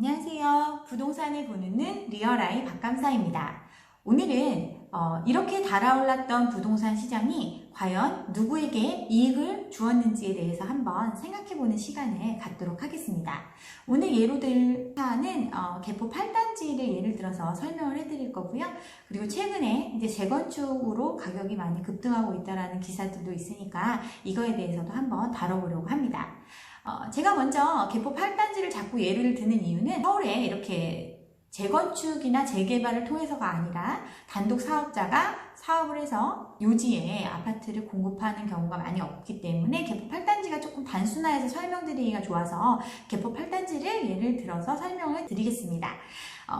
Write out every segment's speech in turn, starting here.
안녕하세요. 부동산을 보는 눈 리얼아이 박감사입니다. 오늘은 이렇게 달아올랐던 부동산 시장이 과연 누구에게 이익을 주었는지에 대해서 한번 생각해보는 시간을 갖도록 하겠습니다. 오늘 예로 들 사안은 개포 8단지를 예를 들어서 설명을 해드릴 거고요. 그리고 최근에 이제 재건축으로 가격이 많이 급등하고 있다는 기사들도 있으니까 이거에 대해서도 한번 다뤄보려고 합니다. 제가 먼저 개포 8단지를 자꾸 예를 드는 이유는 서울에 이렇게 재건축이나 재개발을 통해서가 아니라 단독 사업자가 사업을 해서 요지에 아파트를 공급하는 경우가 많이 없기 때문에 개포 8단지가 조금 단순화해서 설명드리기가 좋아서 개포 8단지를 예를 들어서 설명을 드리겠습니다.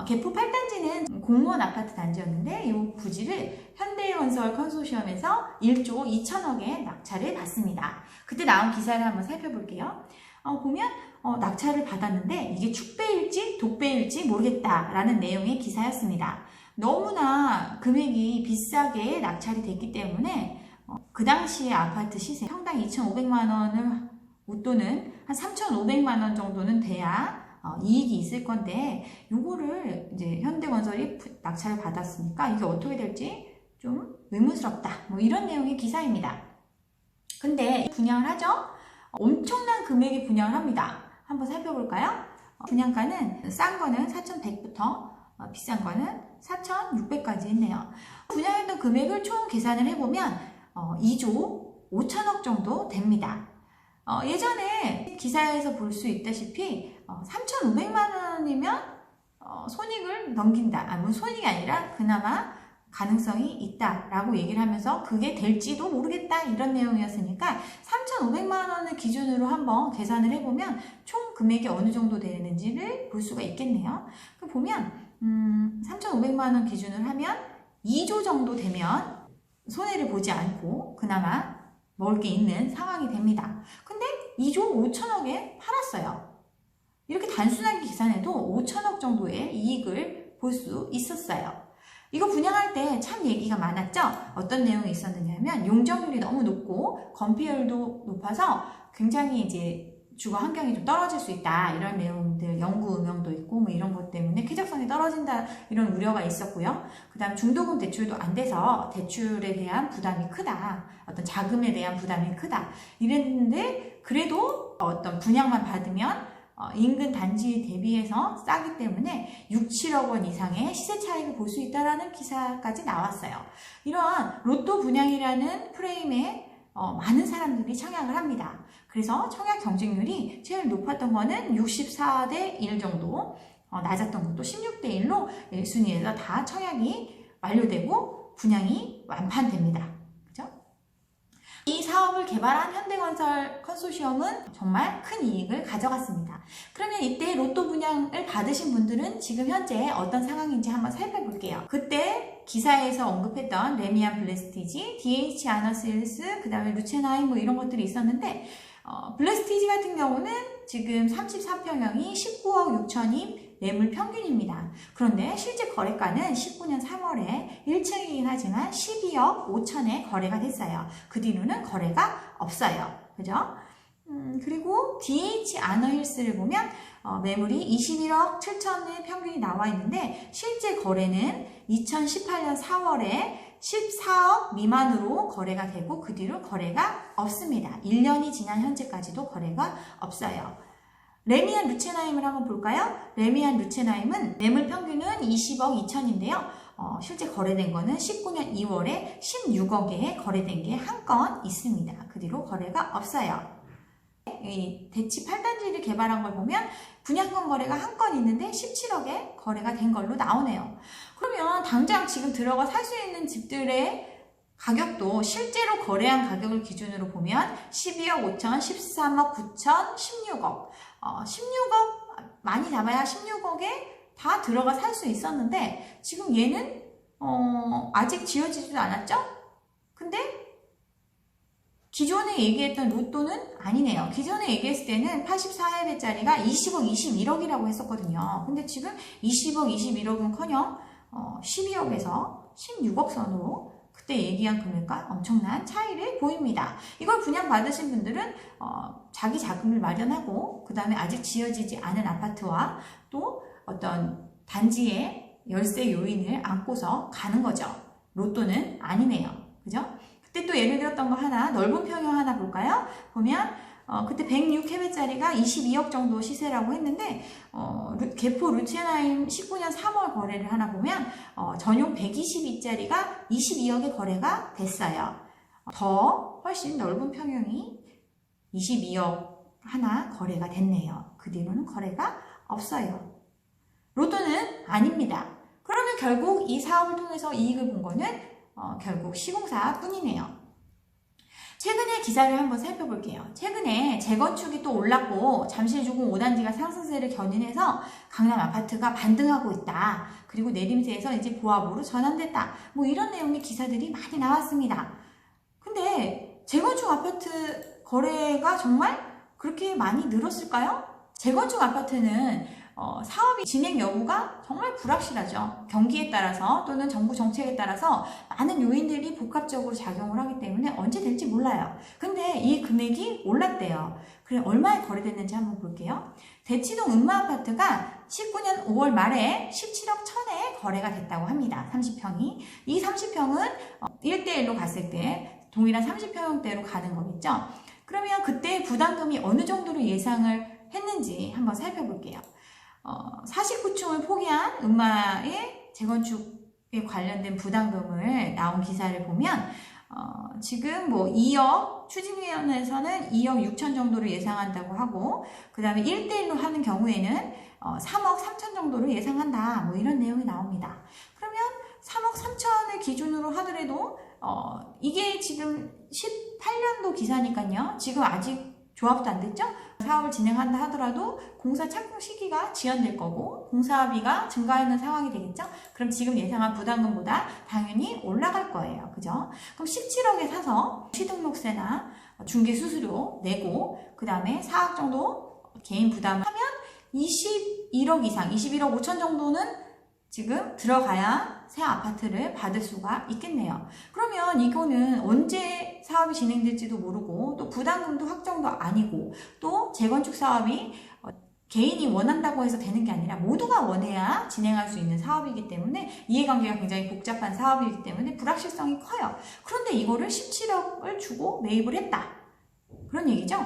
개포 8단지는 공무원 아파트 단지였는데 이 부지를 현대건설 컨소시엄에서 1조 2천억의 낙찰을 받습니다. 그때 나온 기사를 한번 살펴볼게요. 보면 낙찰을 받았는데 이게 축배일지 독배일지 모르겠다라는 내용의 기사였습니다. 너무나 금액이 비싸게 낙찰이 됐기 때문에 그 당시에 아파트 시세 평당 2,500만 원을 웃도는 한 3,500만 원 정도는 돼야 이익이 있을 건데 요거를 이제 현대건설이 낙찰을 받았으니까 이게 어떻게 될지 좀 의문스럽다 뭐 이런 내용의 기사입니다. 근데 분양을 하죠? 엄청난 금액의 분양을 합니다. 한번 살펴볼까요? 분양가는 싼 거는 4,100부터 비싼 거는 4,600까지 있네요. 분양했던 금액을 총 계산을 해보면 2조 5천억 정도 됩니다. 예전에 기사에서 볼 수 있다시피 3,500만 원이면 손익을 넘긴다. 뭐 손익이 아니라 그나마 가능성이 있다라고 얘기를 하면서 그게 될지도 모르겠다 이런 내용이었으니까 3,500만 원을 기준으로 한번 계산을 해보면 총 금액이 어느 정도 되는지를 볼 수가 있겠네요. 보면 3,500만 원 기준으로 하면 2조 정도 되면 손해를 보지 않고 그나마 먹을 게 있는 상황이 됩니다. 근데 2조 5천억에 팔았어요. 이렇게 단순하게 계산해도 5천억 정도의 이익을 볼 수 있었어요. 이거 분양할 때 참 얘기가 많았죠? 어떤 내용이 있었느냐면 용적률이 너무 높고 건폐율도 높아서 굉장히 이제 주거 환경이 좀 떨어질 수 있다 이런 내용들 연구 음영도 있고 뭐 이런 것 때문에 쾌적성이 떨어진다 이런 우려가 있었고요. 그 다음 중도금 대출도 안 돼서 대출에 대한 부담이 크다, 어떤 자금에 대한 부담이 크다 이랬는데 그래도 어떤 분양만 받으면 인근 단지 대비해서 싸기 때문에 6, 7억 원 이상의 시세 차익을 볼 수 있다는 기사까지 나왔어요. 이러한 로또 분양이라는 프레임에 많은 사람들이 청약을 합니다. 그래서 청약 경쟁률이 제일 높았던 거는 64대 1 정도, 낮았던 것도 16대 1로 1순위에서 다 청약이 완료되고 분양이 완판됩니다. 이 사업을 개발한 현대건설 컨소시엄은 정말 큰 이익을 가져갔습니다. 그러면 이때 로또 분양을 받으신 분들은 지금 현재 어떤 상황인지 한번 살펴볼게요. 그때 기사에서 언급했던 레미안 블레스티지, DH 아너실스, 그 다음에 루첸하임 뭐 이런 것들이 있었는데 블레스티지 같은 경우는 지금 34평형이 19억 6천이 매물 평균입니다. 그런데 실제 거래가는 19년 3월에 1층이긴 하지만 12억 5천에 거래가 됐어요. 그 뒤로는 거래가 없어요. 그죠? 그리고 DH 아너힐스를 보면 매물이 21억 7천의 평균이 나와 있는데 실제 거래는 2018년 4월에 14억 미만으로 거래가 되고 그 뒤로 거래가 없습니다. 1년이 지난 현재까지도 거래가 없어요. 레미안 루첸하임을 한번 볼까요? 레미안 루첸하임은 매물 평균은 20억 2천인데요. 실제 거래된 거는 19년 2월에 16억에 거래된 게 한 건 있습니다. 그 뒤로 거래가 없어요. 이 대치 8단지를 개발한 걸 보면 분양권 거래가 한 건 있는데 17억에 거래가 된 걸로 나오네요. 그러면 당장 지금 들어가 살 수 있는 집들의 가격도 실제로 거래한 가격을 기준으로 보면 12억 5천, 13억 9천, 16억 16억 많이 잡아야 16억에 다 들어가 살 수 있었는데 지금 얘는 아직 지어지지도 않았죠? 근데 기존에 얘기했던 로또는 아니네요. 기존에 얘기했을 때는 84회짜리가 20억 21억이라고 했었거든요. 근데 지금 20억 21억은 커녕 12억에서 16억 선으로 그때 얘기한 금액과 엄청난 차이를 보입니다. 이걸 분양받으신 분들은 자기 자금을 마련하고 그 다음에 아직 지어지지 않은 아파트와 또 어떤 단지의 열세 요인을 안고서 가는 거죠. 로또는 아니네요. 그죠? 그때 또 예를 들었던 거 하나, 넓은 평형 하나 볼까요? 보면 그때 106캐베짜리가 22억 정도 시세라고 했는데 개포 루체나임 19년 3월 거래를 하나 보면 전용 122짜리가 22억에 거래가 됐어요. 더 훨씬 넓은 평형이 22억 하나 거래가 됐네요. 그 뒤로는 거래가 없어요. 로또는 아닙니다. 그러면 결국 이 사업을 통해서 이익을 본 거는 결국 시공사뿐이네요. 최근에 기사를 한번 살펴볼게요. 최근에 재건축이 또 올랐고 잠실주공 5단지가 상승세를 견인해서 강남 아파트가 반등하고 있다. 그리고 내림세에서 이제 보합으로 전환됐다. 뭐 이런 내용의 기사들이 많이 나왔습니다. 근데 재건축 아파트 거래가 정말 그렇게 많이 늘었을까요? 재건축 아파트는 사업이 진행 여부가 정말 불확실하죠. 경기에 따라서 또는 정부 정책에 따라서 많은 요인들이 복합적으로 작용을 하기 때문에 언제 될지 몰라요. 근데 이 금액이 올랐대요. 그래 얼마에 거래됐는지 한번 볼게요. 대치동 음마아파트가 19년 5월 말에 17억 1천에 거래가 됐다고 합니다. 30평이. 이 30평은 1대1로 갔을 때 동일한 30평대로 가는 거겠죠. 그러면 그때 부담금이 어느 정도로 예상을 했는지 한번 살펴볼게요. 49층을 포기한 음마의 재건축에 관련된 부담금을 나온 기사를 보면 지금 뭐 2억, 추진위원회에서는 2억 6천 정도를 예상한다고 하고 그 다음에 1대1로 하는 경우에는 3억 3천 정도를 예상한다. 뭐 이런 내용이 나옵니다. 그러면 3억 3천을 기준으로 하더라도 이게 지금 18년도 기사니까요. 지금 아직 조합도 안 됐죠? 사업을 진행한다 하더라도 공사 착공 시기가 지연될 거고 공사비가 증가하는 상황이 되겠죠? 그럼 지금 예상한 부담금보다 당연히 올라갈 거예요. 그죠? 그럼 17억에 사서 취등록세나 중개수수료 내고 그 다음에 4억 정도 개인 부담을 하면 21억 이상, 21억 5천 정도는 지금 들어가야 새 아파트를 받을 수가 있겠네요. 그러면 이거는 언제 사업이 진행될지도 모르고 또 부담금도 확정도 아니고 또 재건축 사업이 개인이 원한다고 해서 되는 게 아니라 모두가 원해야 진행할 수 있는 사업이기 때문에 이해관계가 굉장히 복잡한 사업이기 때문에 불확실성이 커요. 그런데 이거를 17억을 주고 매입을 했다. 그런 얘기죠?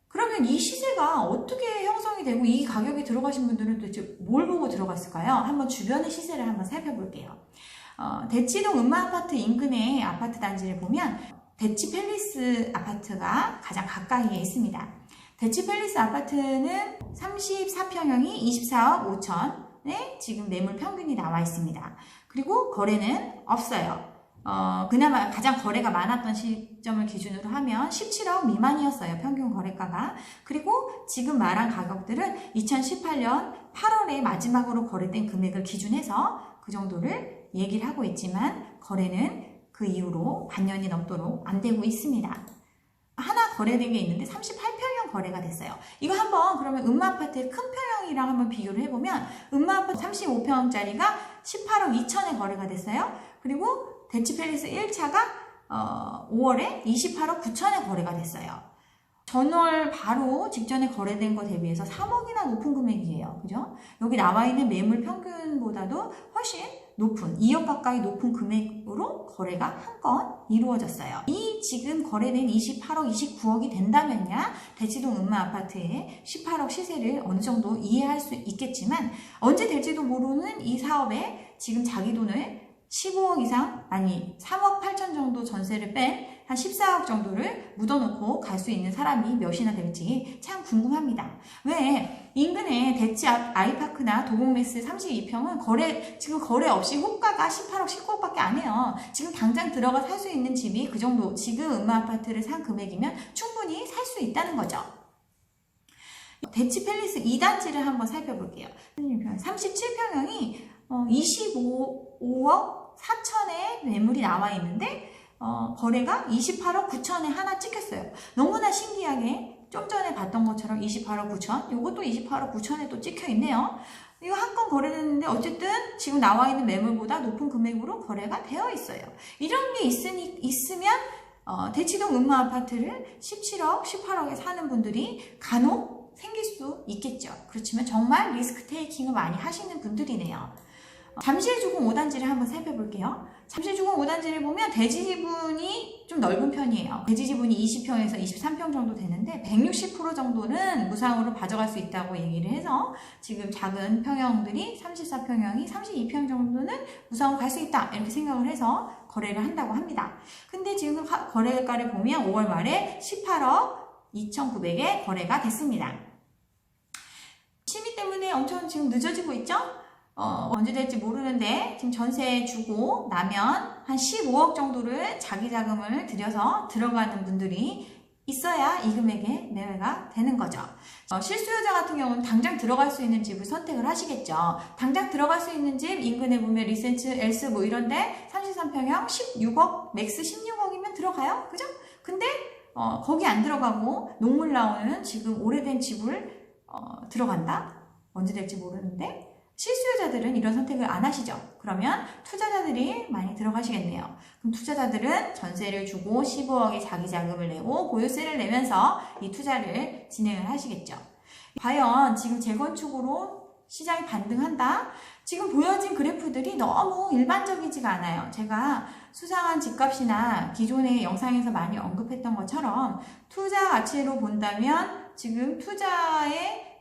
그러면 이 시세가 어떻게 형성이 되고 이 가격에 들어가신 분들은 도대체 뭘 보고 들어갔을까요? 한번 주변의 시세를 한번 살펴볼게요. 대치동 음마아파트 인근의 아파트 단지를 보면 대치팰리스 아파트가 가장 가까이에 있습니다. 대치팰리스 아파트는 34평형이 24억 5천에 지금 매물 평균이 나와 있습니다. 그리고 거래는 없어요. 그나마 가장 거래가 많았던 시점을 기준으로 하면 17억 미만이었어요. 평균 거래가가. 그리고 지금 말한 가격들은 2018년 8월에 마지막으로 거래된 금액을 기준해서 그 정도를 얘기를 하고 있지만 거래는 그 이후로 반년이 넘도록 안 되고 있습니다. 하나 거래된 게 있는데 38평형 거래가 됐어요. 이거 한번 그러면 음마아파트의 큰 평형이랑 한번 비교를 해보면 음마아파트 35평짜리가 18억 2천에 거래가 됐어요. 그리고 대치팰리스 1차가 5월에 28억 9천에 거래가 됐어요. 전월 바로 직전에 거래된 거 대비해서 3억이나 높은 금액이에요. 그죠? 여기 나와 있는 매물 평균보다도 훨씬 높은 2억 가까이 높은 금액으로 거래가 한 건 이루어졌어요. 이 지금 거래된 28억, 29억이 된다면야 대치동 음마아파트의 18억 시세를 어느 정도 이해할 수 있겠지만 언제 될지도 모르는 이 사업에 지금 자기 돈을 15억 이상, 아니 3억 8천 정도 전세를 뺀 한 14억 정도를 묻어놓고 갈 수 있는 사람이 몇이나 될지 참 궁금합니다. 왜 인근에 대치 아이파크나 도곡메스 32평은 지금 거래 없이 호가가 18억 19억밖에 안 해요. 지금 당장 들어가 살 수 있는 집이 그 정도 지금 음마아파트를 산 금액이면 충분히 살 수 있다는 거죠. 대치팰리스 2단지를 한번 살펴볼게요. 37평형이 25억 4천에 매물이 나와 있는데 거래가 28억 9천에 하나 찍혔어요. 너무나 신기하게 좀 전에 봤던 것처럼 28억 9천, 이것도 28억 9천에 또 찍혀 있네요. 이거 한 건 거래됐는데 어쨌든 지금 나와 있는 매물보다 높은 금액으로 거래가 되어 있어요. 이런 게 있으면 대치동 음마 아파트를 17억, 18억에 사는 분들이 간혹 생길 수 있겠죠. 그렇지만 정말 리스크 테이킹을 많이 하시는 분들이네요. 잠실주공 5단지를 한번 살펴볼게요. 잠실주공 5단지를 보면 대지 지분이 좀 넓은 편이에요. 대지 지분이 20평에서 23평 정도 되는데 160% 정도는 무상으로 가져갈 수 있다고 얘기를 해서 지금 작은 평형들이 34평형이 32평 정도는 무상으로 갈 수 있다 이렇게 생각을 해서 거래를 한다고 합니다. 근데 지금 거래가를 보면 5월 말에 18억 2,900에 거래가 됐습니다. 심의 때문에 엄청 지금 늦어지고 있죠? 언제 될지 모르는데 지금 전세 주고 나면 한 15억 정도를 자기 자금을 들여서 들어가는 분들이 있어야 이 금액에 매매가 되는 거죠. 실수요자 같은 경우는 당장 들어갈 수 있는 집을 선택을 하시겠죠. 당장 들어갈 수 있는 집 인근에 보면 리센츠, 엘스 뭐 이런데 33평형 16억, 맥스 16억이면 들어가요. 그죠? 근데 거기 안 들어가고 녹물 나오는 지금 오래된 집을 들어간다? 언제 될지 모르는데 실수요자들은 이런 선택을 안 하시죠. 그러면 투자자들이 많이 들어가시겠네요. 그럼 투자자들은 전세를 주고 15억의 자기 자금을 내고 보유세를 내면서 이 투자를 진행을 하시겠죠. 과연 지금 재건축으로 시장이 반등한다? 지금 보여진 그래프들이 너무 일반적이지가 않아요. 제가 수상한 집값이나 기존의 영상에서 많이 언급했던 것처럼 투자 가치로 본다면 지금 투자의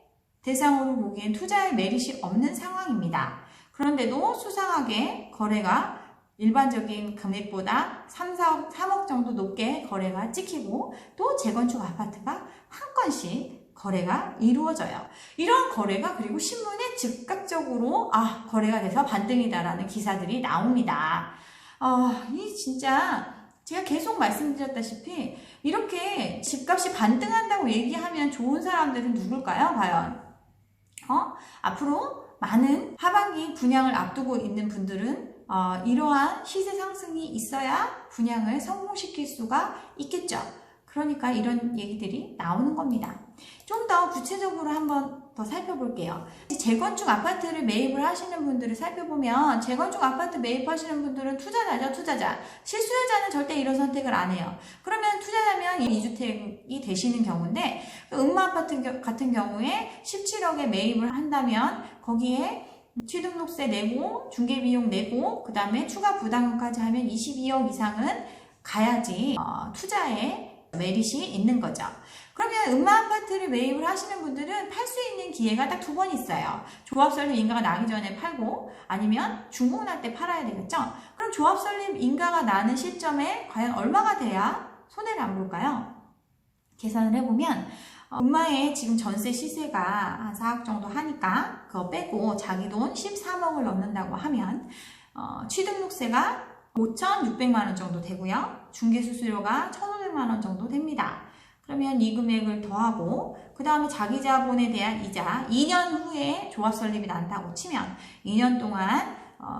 대상으로 보기엔 투자의 메릿이 없는 상황입니다. 그런데도 수상하게 거래가 일반적인 금액보다 3억 정도 높게 거래가 찍히고 또 재건축 아파트가 한 건씩 거래가 이루어져요. 이런 거래가 그리고 신문에 즉각적으로 거래가 돼서 반등이다라는 기사들이 나옵니다. 이 진짜 제가 계속 말씀드렸다시피 이렇게 집값이 반등한다고 얘기하면 좋은 사람들은 누굴까요? 과연? 앞으로 많은 하반기 분양을 앞두고 있는 분들은 이러한 시세 상승이 있어야 분양을 성공시킬 수가 있겠죠. 그러니까 이런 얘기들이 나오는 겁니다. 좀 더 구체적으로 한번 더 살펴볼게요. 재건축 아파트를 매입을 하시는 분들을 살펴보면 재건축 아파트 매입하시는 분들은 투자자죠, 투자자. 실수요자는 절대 이런 선택을 안 해요. 그러면 투자자면 2주택이 되시는 경우인데 음마 아파트 같은 경우에 17억에 매입을 한다면 거기에 취등록세 내고 중개비용 내고 그 다음에 추가 부담금까지 하면 22억 이상은 가야지 투자에 메릿이 있는 거죠. 그러면 음마 아파트를 매입을 하시는 분들은 팔 수 있는 기회가 딱 두 번 있어요. 조합 설립 인가가 나기 전에 팔고 아니면 준공 날 때 팔아야 되겠죠. 그럼 조합 설립 인가가 나는 시점에 과연 얼마가 돼야 손해를 안 볼까요? 계산을 해보면 음마의 지금 전세 시세가 한 4억 정도 하니까 그거 빼고 자기 돈 13억을 넣는다고 하면 취등록세가 5,600만 원 정도 되고요. 중개수수료가 1,500만 원 정도 됩니다. 그러면 이 금액을 더하고 그 다음에 자기 자본에 대한 이자 2년 후에 조합 설립이 난다고 치면 2년 동안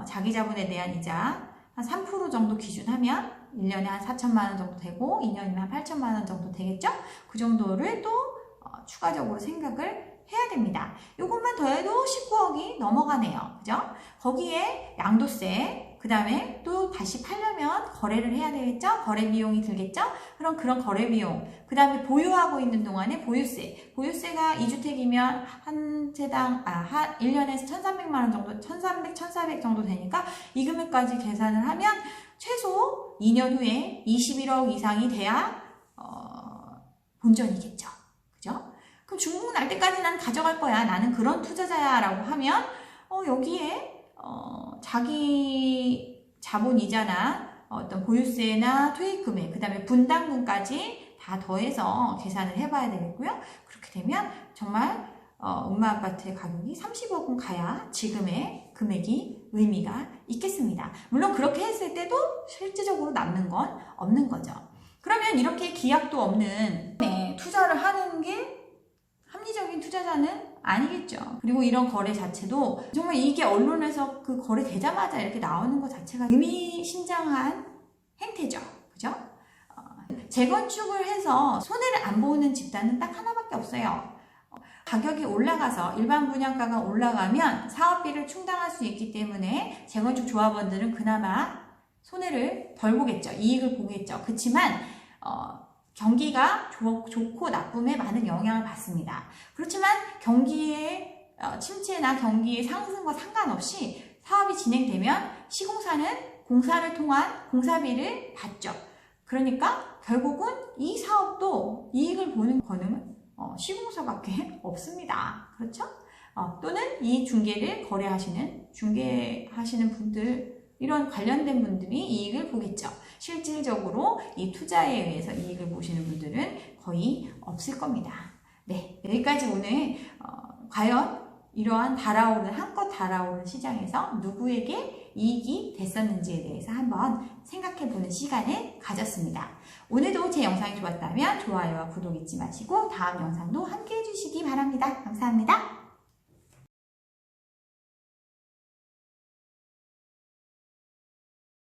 자기 자본에 대한 이자 한 3% 정도 기준하면 1년에 한 4천만 원 정도 되고 2년이면 한 8천만 원 정도 되겠죠? 그 정도를 또 추가적으로 생각을 해야 됩니다. 이것만 더해도 19억이 넘어가네요. 그죠? 거기에 양도세 그 다음에 또 다시 팔려면 거래를 해야 되겠죠? 거래 비용이 들겠죠? 그럼 그런 거래 비용, 그 다음에 보유하고 있는 동안에 보유세가 2주택이면 한 채당, 1년에서 1,300만 원 정도, 1,300, 1,400 정도 되니까 이 금액까지 계산을 하면 최소 2년 후에 21억 이상이 돼야, 본전이겠죠. 그죠? 그럼 중공 날 때까지 난 가져갈 거야. 나는 그런 투자자야. 라고 하면, 여기에, 자기 자본 이자나 어떤 보유세나 투입 금액, 그 다음에 분담금까지 다 더해서 계산을 해봐야 되겠고요. 그렇게 되면 정말 음마 아파트의 가격이 30억은 가야 지금의 금액이 의미가 있겠습니다. 물론 그렇게 했을 때도 실질적으로 남는 건 없는 거죠. 그러면 이렇게 기약도 없는 투자를 하는 게 합리적인 투자자는 아니겠죠. 그리고 이런 거래 자체도 정말 이게 언론에서 그 거래 되자마자 이렇게 나오는 것 자체가 의미심장한 행태죠. 그죠? 재건축을 해서 손해를 안 보는 집단은 딱 하나밖에 없어요. 가격이 올라가서 일반 분양가가 올라가면 사업비를 충당할 수 있기 때문에 재건축 조합원들은 그나마 손해를 덜 보겠죠. 이익을 보겠죠. 그렇지만 경기가 좋고 나쁨에 많은 영향을 받습니다. 그렇지만 경기의 침체나 경기의 상승과 상관없이 사업이 진행되면 시공사는 공사를 통한 공사비를 받죠. 그러니까 결국은 이 사업도 이익을 보는 거는 시공사밖에 없습니다. 그렇죠? 또는 이 중개하시는 분들, 이런 관련된 분들이 이익을 보겠죠. 실질적으로 이 투자에 의해서 이익을 보시는 분들은 거의 없을 겁니다. 네, 여기까지 오늘 과연 이러한 한껏 달아오른 시장에서 누구에게 이익이 됐었는지에 대해서 한번 생각해보는 시간을 가졌습니다. 오늘도 제 영상이 좋았다면 좋아요와 구독 잊지 마시고 다음 영상도 함께 해주시기 바랍니다. 감사합니다.